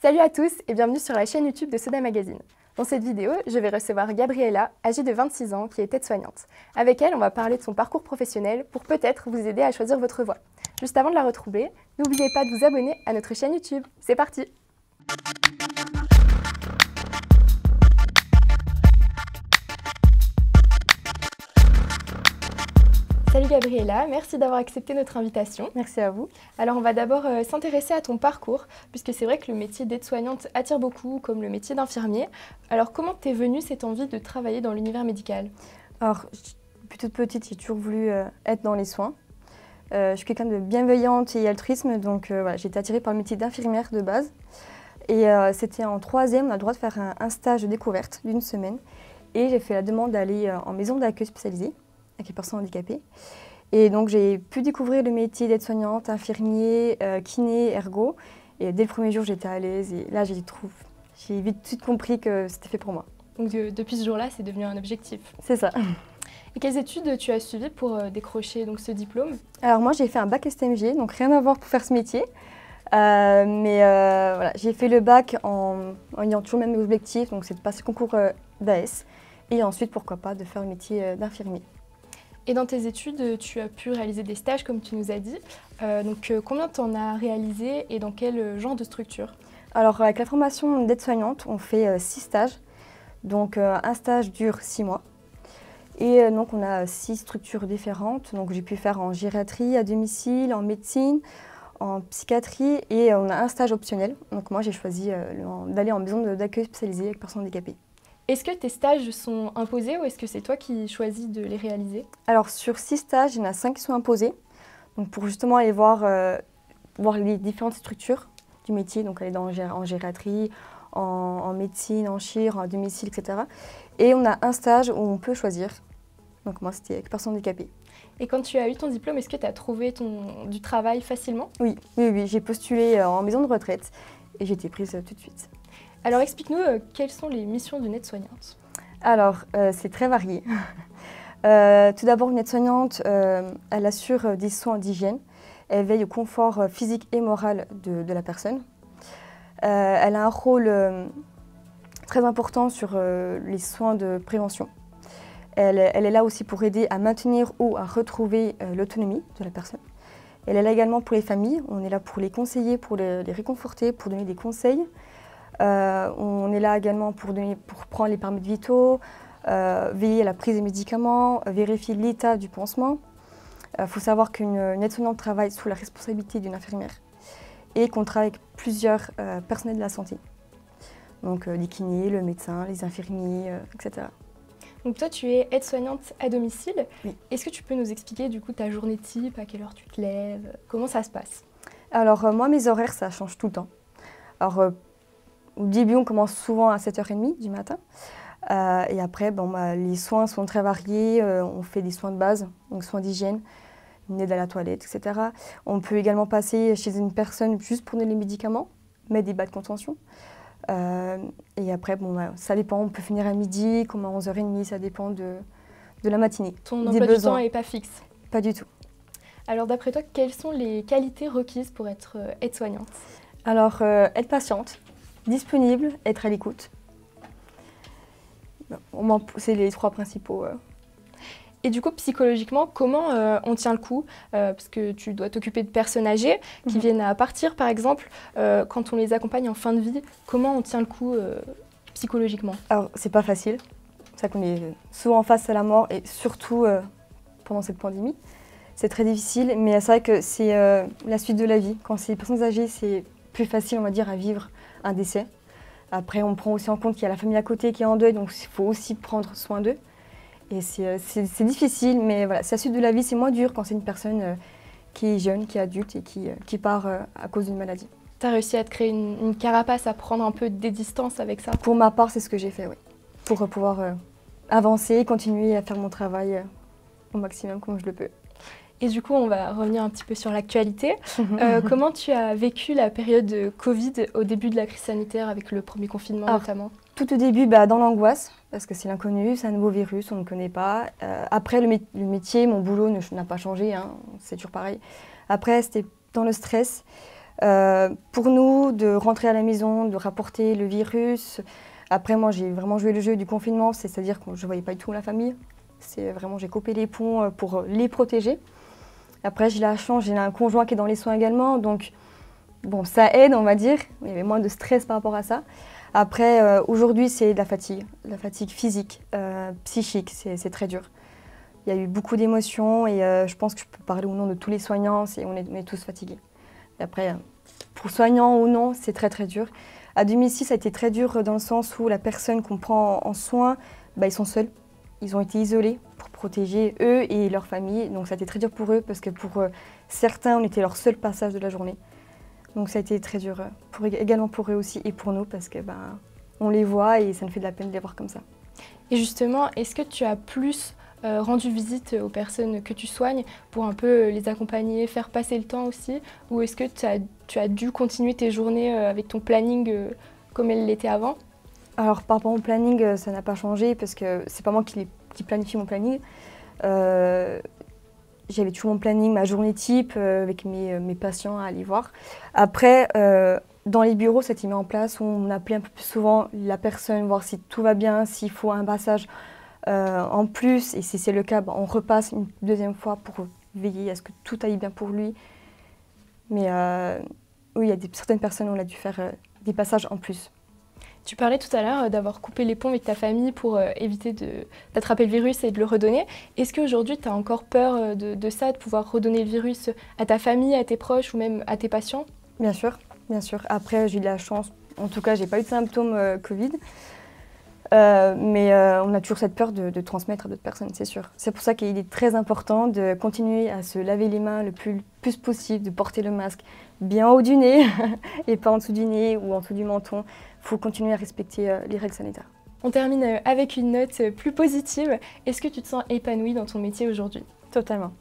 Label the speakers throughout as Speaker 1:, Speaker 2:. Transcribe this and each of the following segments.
Speaker 1: Salut à tous et bienvenue sur la chaîne YouTube de Soda Magazine. Dans cette vidéo, je vais recevoir Gabriella, âgée de 26 ans, qui est aide-soignante. Avec elle, on va parler de son parcours professionnel pour peut-être vous aider à choisir votre voie. Juste avant de la retrouver, n'oubliez pas de vous abonner à notre chaîne YouTube. C'est parti! Salut Gabriella, merci d'avoir accepté notre invitation.
Speaker 2: Merci à vous.
Speaker 1: Alors on va d'abord s'intéresser à ton parcours, puisque c'est vrai que le métier d'aide-soignante attire beaucoup, comme le métier d'infirmier. Alors comment t'es venue cette envie de travailler dans l'univers médical?
Speaker 2: Alors, depuis toute petite, j'ai toujours voulu être dans les soins. Je suis quelqu'un de bienveillante et altruisme, donc voilà, j'ai été attirée par le métier d'infirmière de base. Et c'était en troisième, on a le droit de faire un stage de découverte d'une semaine. Et j'ai fait la demande d'aller en maison d'accueil spécialisée avec les personnes handicapées. Et donc j'ai pu découvrir le métier d'aide-soignante, infirmier, kiné, ergo. Et dès le premier jour, j'étais à l'aise. Et là, j'ai vite tout de suite compris que c'était fait pour moi.
Speaker 1: Donc depuis ce jour-là, c'est devenu un objectif.
Speaker 2: C'est ça.
Speaker 1: Et quelles études tu as suivies pour décrocher donc, ce diplôme?
Speaker 2: Alors moi, j'ai fait un bac STMG, donc rien à voir pour faire ce métier. Voilà, j'ai fait le bac en ayant toujours le même objectif, donc c'est de passer le concours d'AS. Et ensuite, pourquoi pas, de faire le métier d'infirmier.
Speaker 1: Et dans tes études, tu as pu réaliser des stages, comme tu nous as dit. Combien tu en as réalisé et dans quel genre de structure?
Speaker 2: Alors, avec la formation d'aide-soignante, on fait 6 stages. Donc, un stage dure 6 mois. Et donc, on a 6 structures différentes. Donc, j'ai pu faire en gériatrie, à domicile, en médecine, en psychiatrie. Et on a un stage optionnel. Donc, moi, j'ai choisi d'aller en maison d'accueil spécialisée avec personnes handicapées.
Speaker 1: Est-ce que tes stages sont imposés ou est-ce que c'est toi qui choisis de les réaliser?
Speaker 2: Alors sur 6 stages, il y en a 5 qui sont imposés. Donc pour justement aller voir les différentes structures du métier, donc aller en gériatrie, en médecine, en chir, en domicile, etc. Et on a un stage où on peut choisir. Donc moi c'était avec personnes handicapées.
Speaker 1: Et quand tu as eu ton diplôme, est-ce que tu as trouvé du travail facilement?
Speaker 2: Oui, j'ai postulé en maison de retraite et j'ai été prise tout de suite.
Speaker 1: Alors explique-nous quelles sont les missions d'une aide-soignante.
Speaker 2: Alors, c'est très varié. Tout d'abord, une aide-soignante, elle assure des soins d'hygiène. Elle veille au confort physique et moral de la personne. Elle a un rôle très important sur les soins de prévention. Elle est là aussi pour aider à maintenir ou à retrouver l'autonomie de la personne. Elle est là également pour les familles. On est là pour les conseiller, pour les réconforter, pour donner des conseils. On est là également pour prendre les paramètres vitaux, veiller à la prise des médicaments, vérifier l'état du pansement. Il faut savoir qu'une aide-soignante travaille sous la responsabilité d'une infirmière et qu'on travaille avec plusieurs personnels de la santé. Donc les kinés, le médecin, les infirmiers, etc.
Speaker 1: Donc toi, tu es aide-soignante à domicile.
Speaker 2: Oui.
Speaker 1: Est-ce que tu peux nous expliquer du coup ta journée type, à quelle heure tu te lèves, comment ça se passe?
Speaker 2: Alors moi, mes horaires, ça change tout le temps. Alors au début, on commence souvent à 7h30 du matin. Et après, les soins sont très variés. On fait des soins de base, donc soins d'hygiène, une aide à la toilette, etc. On peut également passer chez une personne juste pour donner les médicaments, mettre des bas de contention. Et après, ça dépend. On peut finir à midi, comme à 11h30, ça dépend de la matinée.
Speaker 1: Ton emploi du temps n'est pas fixe?
Speaker 2: Pas du tout.
Speaker 1: Alors d'après toi, quelles sont les qualités requises pour être aide-soignante?
Speaker 2: Alors, être patiente, disponible, être à l'écoute. C'est les 3 principaux.
Speaker 1: Et du coup, psychologiquement, comment on tient le coup? Parce que tu dois t'occuper de personnes âgées qui viennent à partir, par exemple. Quand on les accompagne en fin de vie, comment on tient le coup psychologiquement?
Speaker 2: Alors, c'est pas facile. C'est ça qu'on est souvent face à la mort et surtout pendant cette pandémie. C'est très difficile, mais c'est vrai que c'est la suite de la vie. Quand c'est des personnes âgées, c'est plus facile, on va dire, à vivre un décès. Après, on prend aussi en compte qu'il y a la famille à côté qui est en deuil, donc il faut aussi prendre soin d'eux. Et c'est difficile, mais voilà, c'est la suite de la vie, c'est moins dur quand c'est une personne qui est jeune, qui est adulte et qui part à cause d'une maladie.
Speaker 1: Tu as réussi à te créer une carapace, à prendre un peu des distances avec ça?
Speaker 2: Pour ma part, c'est ce que j'ai fait, oui. Pour pouvoir avancer, continuer à faire mon travail au maximum comme je le peux.
Speaker 1: Et du coup, on va revenir un petit peu sur l'actualité. Comment tu as vécu la période de Covid au début de la crise sanitaire avec le premier confinement notamment?
Speaker 2: Tout au début, dans l'angoisse, parce que c'est l'inconnu, c'est un nouveau virus, on ne connaît pas. Après, le métier, mon boulot n'a pas changé, hein, c'est toujours pareil. Après, c'était dans le stress. Pour nous, de rentrer à la maison, de rapporter le virus. Après, moi, j'ai vraiment joué le jeu du confinement, c'est-à-dire que je ne voyais pas du tout la famille. C'est vraiment, j'ai coupé les ponts pour les protéger. Après, j'ai la chance, j'ai un conjoint qui est dans les soins également, donc bon, ça aide, on va dire. Il y avait moins de stress par rapport à ça. Après, aujourd'hui, c'est de la fatigue physique, psychique, c'est très dur. Il y a eu beaucoup d'émotions et je pense que je peux parler au nom de tous les soignants, on est tous fatigués. Et après, pour soignants ou non, c'est très très dur. À 2006, ça a été très dur dans le sens où la personne qu'on prend en soin, ils sont seuls. Ils ont été isolés pour protéger eux et leur famille. Donc ça a été très dur pour eux parce que pour certains, on était leur seul passage de la journée. Donc ça a été très dur également pour eux aussi et pour nous parce que on les voit et ça nous fait de la peine de les voir comme ça.
Speaker 1: Et justement, est-ce que tu as plus rendu visite aux personnes que tu soignes pour un peu les accompagner, faire passer le temps aussi? Ou est-ce que tu as dû continuer tes journées avec ton planning comme elle l'était avant?
Speaker 2: Alors par rapport au planning, ça n'a pas changé parce que c'est pas moi qui planifie mon planning. J'avais toujours mon planning, ma journée type avec mes patients à aller voir. Après, dans les bureaux, ça a été mis en place où on appelait un peu plus souvent la personne, voir si tout va bien, s'il faut un passage en plus. Et si c'est le cas, on repasse une deuxième fois pour veiller à ce que tout aille bien pour lui. Mais oui, il y a certaines personnes où on a dû faire des passages en plus.
Speaker 1: Tu parlais tout à l'heure d'avoir coupé les ponts avec ta famille pour éviter d'attraper le virus et de le redonner. Est-ce qu'aujourd'hui, tu as encore peur de ça, de pouvoir redonner le virus à ta famille, à tes proches ou même à tes patients?
Speaker 2: Bien sûr, bien sûr. Après, j'ai eu de la chance. En tout cas, j'ai pas eu de symptômes Covid. Mais on a toujours cette peur de transmettre à d'autres personnes, c'est sûr. C'est pour ça qu'il est très important de continuer à se laver les mains le plus possible, de porter le masque bien haut du nez et pas en dessous du nez ou en dessous du menton. Il faut continuer à respecter les règles sanitaires.
Speaker 1: On termine avec une note plus positive. Est-ce que tu te sens épanouie dans ton métier aujourd'hui?
Speaker 2: Totalement.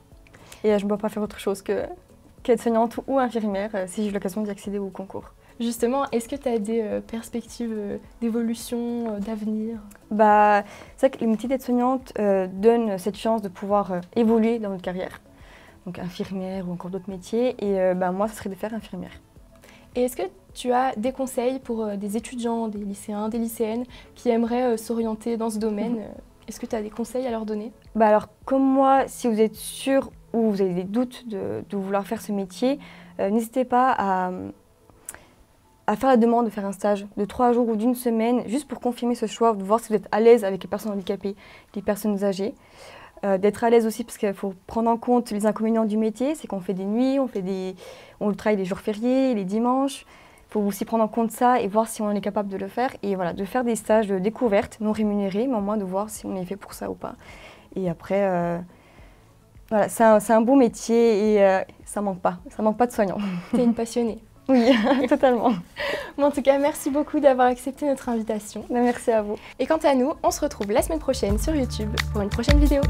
Speaker 2: Et je ne peux pas faire autre chose qu'être soignante ou infirmière si j'ai eu l'occasion d'y accéder au concours.
Speaker 1: Justement, est-ce que tu as des perspectives d'évolution, d'avenir?
Speaker 2: C'est vrai que le métier d'aide-soignante donne cette chance de pouvoir évoluer dans notre carrière. Donc infirmière ou encore d'autres métiers. Et moi, ce serait de faire infirmière.
Speaker 1: Et est-ce que tu as des conseils pour des étudiants, des lycéens, des lycéennes qui aimeraient s'orienter dans ce domaine? Est-ce que tu as des conseils à leur donner?
Speaker 2: Alors, comme moi, si vous êtes sûr ou vous avez des doutes de vouloir faire ce métier, n'hésitez pas à faire la demande de faire un stage de 3 jours ou d'une semaine, juste pour confirmer ce choix, de voir si vous êtes à l'aise avec les personnes handicapées, les personnes âgées. D'être à l'aise aussi parce qu'il faut prendre en compte les inconvénients du métier, c'est qu'on fait des nuits, on travaille les jours fériés, les dimanches. Il faut aussi prendre en compte ça et voir si on est capable de le faire. Et voilà, de faire des stages de découverte non rémunérés, mais au moins de voir si on est fait pour ça ou pas. Et après, voilà, c'est un beau métier et ça manque pas de soignants.
Speaker 1: Tu es une passionnée.
Speaker 2: Oui, totalement.
Speaker 1: Bon, en tout cas, merci beaucoup d'avoir accepté notre invitation.
Speaker 2: Merci à vous.
Speaker 1: Et quant à nous, on se retrouve la semaine prochaine sur YouTube pour une prochaine vidéo.